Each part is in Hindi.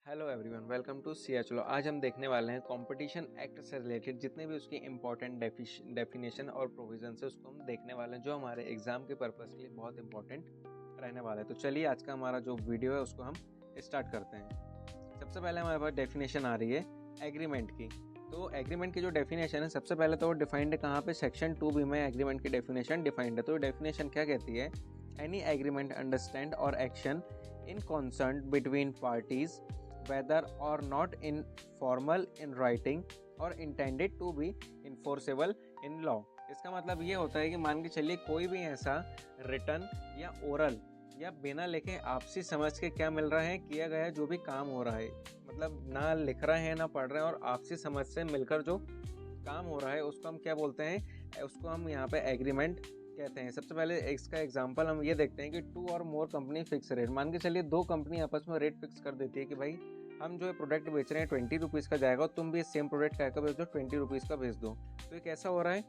Hello everyone, welcome to Siya. चलो आज हम देखने वाले हैं कंपटीशन एक्ट से रिलेटेड जितने भी उसकी इंपॉर्टेंट डेफिनेशन और प्रोविजन है उसको हम देखने वाले हैं, जो हमारे एग्जाम के पर्पज़ के लिए बहुत इंपॉर्टेंट रहने वाला है। तो चलिए आज का हमारा जो वीडियो है उसको हम स्टार्ट करते हैं। सबसे पहले हमारे पास डेफिनेशन आ रही है एग्रीमेंट की। तो एग्रीमेंट की जो डेफिनेशन है, सबसे पहले तो वो डिफाइंड है कहाँ पे, सेक्शन 2B में एग्रीमेंट की डेफिनेशन डिफाइंड है। तो डेफिनेशन क्या कहती है? एनी एग्रीमेंट अंडरस्टैंड और action in concern between parties whether or not in formal in writing or intended to be enforceable in law। इसका मतलब ये होता है कि मान के चलिए कोई भी ऐसा रिटर्न या ओरल या बिना लिखे आपसी समझ के क्या मिल रहा है, किया गया जो भी काम हो रहा है, मतलब ना लिख रहे हैं ना पढ़ रहे हैं और आपसी समझ से मिलकर जो काम हो रहा है उसको हम क्या बोलते हैं? उसको हम यहाँ पे एग्रीमेंट कहते हैं। सबसे पहले इसका एग्जांपल हम ये देखते हैं कि 2 और मोर कंपनी फिक्स रेट। मान के चलिए 2 कंपनी आपस में रेट फिक्स कर देती है कि भाई हम जो है प्रोडक्ट बेच रहे हैं 20 रुपीज़ का जाएगा, तुम भी सेम प्रोडक्ट क्या भेज दो, 20 रुपीज़ का भेज दो। तो ये कैसा हो रहा है?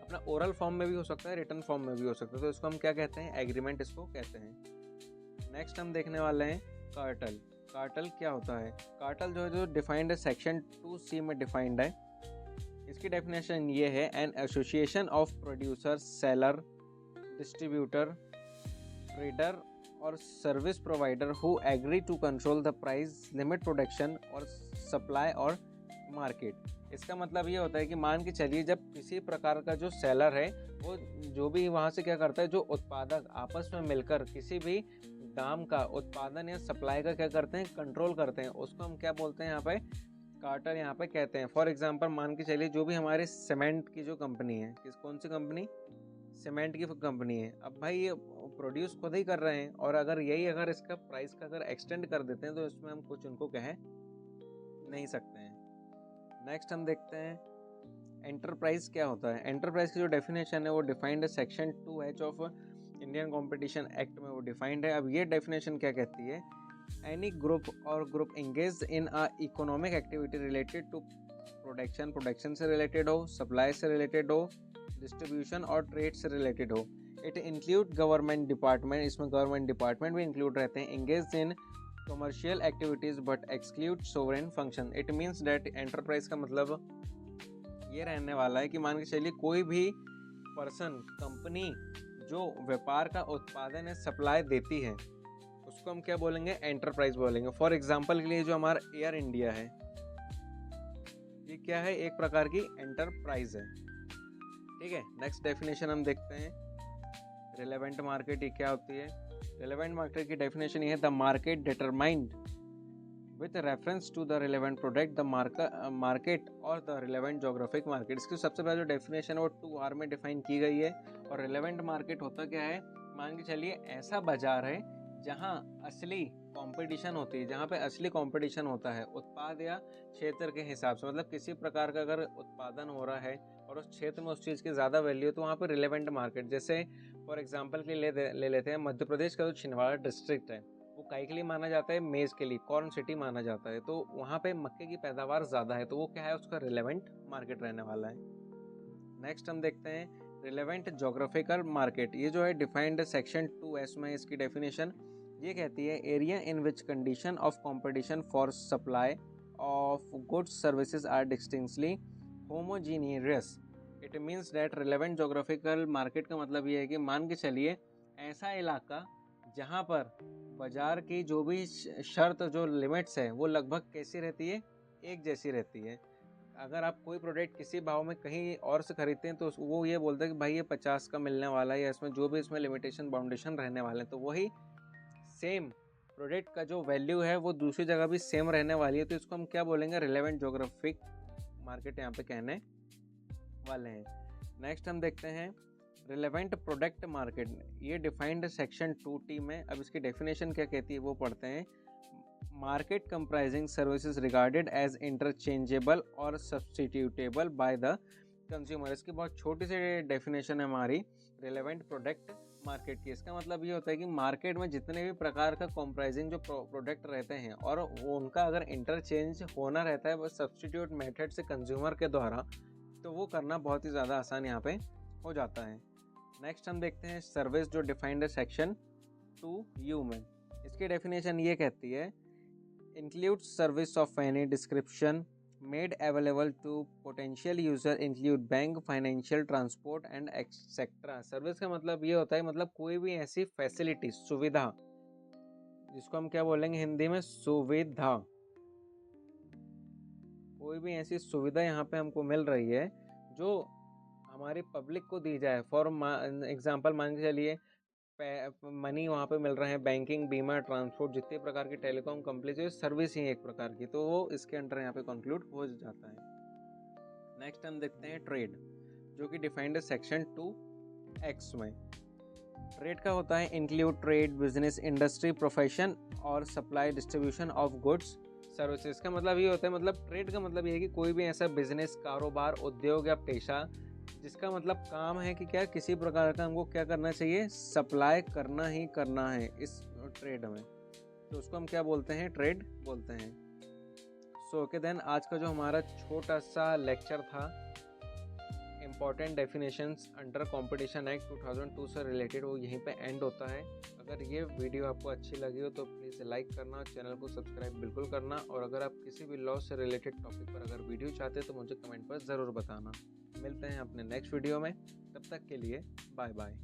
अपना ओरल फॉर्म में भी हो सकता है, रिटर्न फॉर्म में भी हो सकता है। तो इसको हम क्या कहते हैं? एग्रीमेंट इसको कहते हैं। नेक्स्ट हम देखने वाले हैं कार्टेल। कार्टेल क्या होता है? कार्टेल जो डिफाइंड है सेक्शन 2C में डिफाइंड है। इसकी डेफिनेशन ये है, an association of producer, seller, distributor, trader और service provider who agree to control the price, limit production और सप्लाई और मार्केट। इसका मतलब ये होता है कि मान के चलिए जब किसी प्रकार का जो सेलर है वो जो भी वहाँ से क्या करता है, जो उत्पादक आपस में मिलकर किसी भी दाम का उत्पादन या सप्लाई का क्या करते हैं, कंट्रोल करते हैं, उसको हम क्या बोलते हैं यहाँ पे? कार्टेल यहाँ पे कहते हैं। फॉर एग्जांपल मान के चलिए जो भी हमारे सीमेंट की जो कंपनी है, कौन सी कंपनी? सीमेंट की कंपनी है। अब भाई ये प्रोड्यूस खुद ही कर रहे हैं और अगर इसका प्राइस का अगर एक्सटेंड कर देते हैं तो इसमें हम कुछ उनको कह नहीं सकते हैं। नेक्स्ट हम देखते हैं एंटरप्राइज क्या होता है। एंटरप्राइज की जो डेफिनेशन है वो डिफाइंड है section 2H of Indian competition act में, वो डिफाइंड है। अब ये डेफिनेशन क्या कहती है? एनी ग्रुप और group engage in a economic activity related to production, production से रिलेटेड हो, सप्लाई से रिलेटेड हो, डिस्ट्रीब्यूशन और ट्रेड से रिलेटेड हो। इट इंक्लूड गवर्नमेंट डिपार्टमेंट, इसमें गवर्नमेंट डिपार्टमेंट भी इंक्लूड रहते हैं। Engage in commercial activities but exclude sovereign function. It means that enterprise का मतलब ये रहने वाला है कि मान के चलिए कोई भी पर्सन, कंपनी जो व्यापार का उत्पादन या सप्लाई देती है उसको हम क्या बोलेंगे? एंटरप्राइज बोलेंगे। फॉर एग्जांपल के लिए जो हमारा एयर इंडिया है, ये क्या है? एक प्रकार की एंटरप्राइज है। ठीक है। नेक्स्ट डेफिनेशन हम देखते हैं रिलेवेंट मार्केट। ये क्या होती है? रिलेवेंट मार्केट की डेफिनेशन ये है, the market determined with reference to the relevant product, the market और द रिलेवेंट जोग्राफिक मार्केट। इसकी सबसे पहले जो डेफिनेशन है वो 2R में डिफाइन की गई है। और रिलेवेंट मार्केट होता क्या है? मान के चलिए ऐसा बाजार है जहां असली कंपटीशन होती है, जहां पे असली कंपटीशन होता है उत्पाद या क्षेत्र के हिसाब से। मतलब किसी प्रकार का अगर उत्पादन हो रहा है और उस क्षेत्र में उस चीज़ की ज़्यादा वैल्यू है तो वहाँ पर रिलेवेंट मार्केट। जैसे फॉर एग्जांपल के लिए ले लेते हैं मध्य प्रदेश का जो छिंदवाड़ा डिस्ट्रिक्ट है, वो काई के लिए माना जाता है? मेज़ के लिए, कॉर्न सिटी माना जाता है। तो वहाँ पे मक्के की पैदावार ज़्यादा है, तो वो क्या है? उसका रिलेवेंट मार्केट रहने वाला है। नेक्स्ट हम देखते हैं रिलेवेंट जोग्राफिकल मार्केट। ये जो है डिफाइंड सेक्शन 2S में। इसकी डेफिनेशन ये कहती है, area in which condition of competition for supply of goods services are distinctly homogeneous. It means that relevant geographical market का मतलब ये है कि मान के चलिए ऐसा इलाका जहाँ पर बाजार की जो भी शर्त, जो लिमिट्स है, वो लगभग कैसी रहती है? एक जैसी रहती है। अगर आप कोई प्रोडक्ट किसी भाव में कहीं और से खरीदते हैं तो वो ये बोलता है कि भाई ये 50 का मिलने वाला है, या इसमें जो भी इसमें लिमिटेशन बाउंडेशन रहने वाले हैं, तो वही सेम प्रोडक्ट का जो वैल्यू है वो दूसरी जगह भी सेम रहने वाली है। तो इसको हम क्या बोलेंगे? रिलेवेंट जोग्राफिक मार्केट यहाँ पे कहने वाले हैं। नेक्स्ट हम देखते हैं रिलेवेंट प्रोडक्ट मार्केट। ये डिफाइंड सेक्शन 2T में। अब इसकी डेफिनेशन क्या कहती है वो पढ़ते हैं। Market comprising services regarded as interchangeable और सब्सटीट्यूटेबल बाय द कंज्यूमर। इसकी बहुत छोटी सी डेफिनेशन है हमारी रिलेवेंट प्रोडक्ट मार्केट की। इसका मतलब ये होता है कि मार्केट में जितने भी प्रकार का कंप्राइजिंग जो प्रोडक्ट रहते हैं और उनका अगर इंटरचेंज होना रहता है वो सब्सटीट्यूट मेथड से कंज्यूमर के द्वारा, तो वो करना बहुत ही ज़्यादा आसान यहाँ पे हो जाता है। नेक्स्ट हम देखते हैं सर्विस, जो डिफाइंड है सेक्शन 2U में। इसकी डेफिनेशन ये कहती है, includes service of any description made available to potential user include bank, financial, transport and etcetera. Service का मतलब ये होता है मतलब कोई भी ऐसी फैसिलिटी, सुविधा, जिसको हम क्या बोलेंगे हिंदी में, सुविधा। कोई भी ऐसी सुविधा यहाँ पे हमको मिल रही है जो हमारी पब्लिक को दी जाए। फॉर एग्जांपल मान के चलिए मनी वहाँ पे मिल रहे हैं, बैंकिंग, बीमा, ट्रांसपोर्ट, जितने प्रकार की टेलीकॉम कंपनी जो सर्विस ही एक प्रकार की, तो वो इसके अंडर यहाँ पे कंक्लूड हो जाता है। नेक्स्ट हम देखते हैं ट्रेड, जो कि डिफाइंड है सेक्शन 2(x) में। ट्रेड का होता है include trade, business, industry, profession और supply distribution of goods services. का मतलब ये होता है, मतलब ट्रेड का मतलब ये है कि कोई भी ऐसा बिजनेस, कारोबार, उद्योग या पेशा जिसका मतलब काम है कि क्या किसी प्रकार का हमको क्या करना चाहिए, सप्लाई करना ही करना है इस ट्रेड में, तो उसको हम क्या बोलते हैं, ट्रेड बोलते हैं। सो ओके देन, आज का जो हमारा छोटा सा लेक्चर था important definitions under competition act 2002 से रिलेटेड, वो यहीं पे एंड होता है। अगर ये वीडियो आपको अच्छी लगी हो तो प्लीज़ लाइक करना, चैनल को सब्सक्राइब बिल्कुल करना, और अगर आप किसी भी लॉ से रिलेटेड टॉपिक पर अगर वीडियो चाहते हैं तो मुझे कमेंट पर ज़रूर बताना। मिलते हैं अपने नेक्स्ट वीडियो में, तब तक के लिए बाय बाय।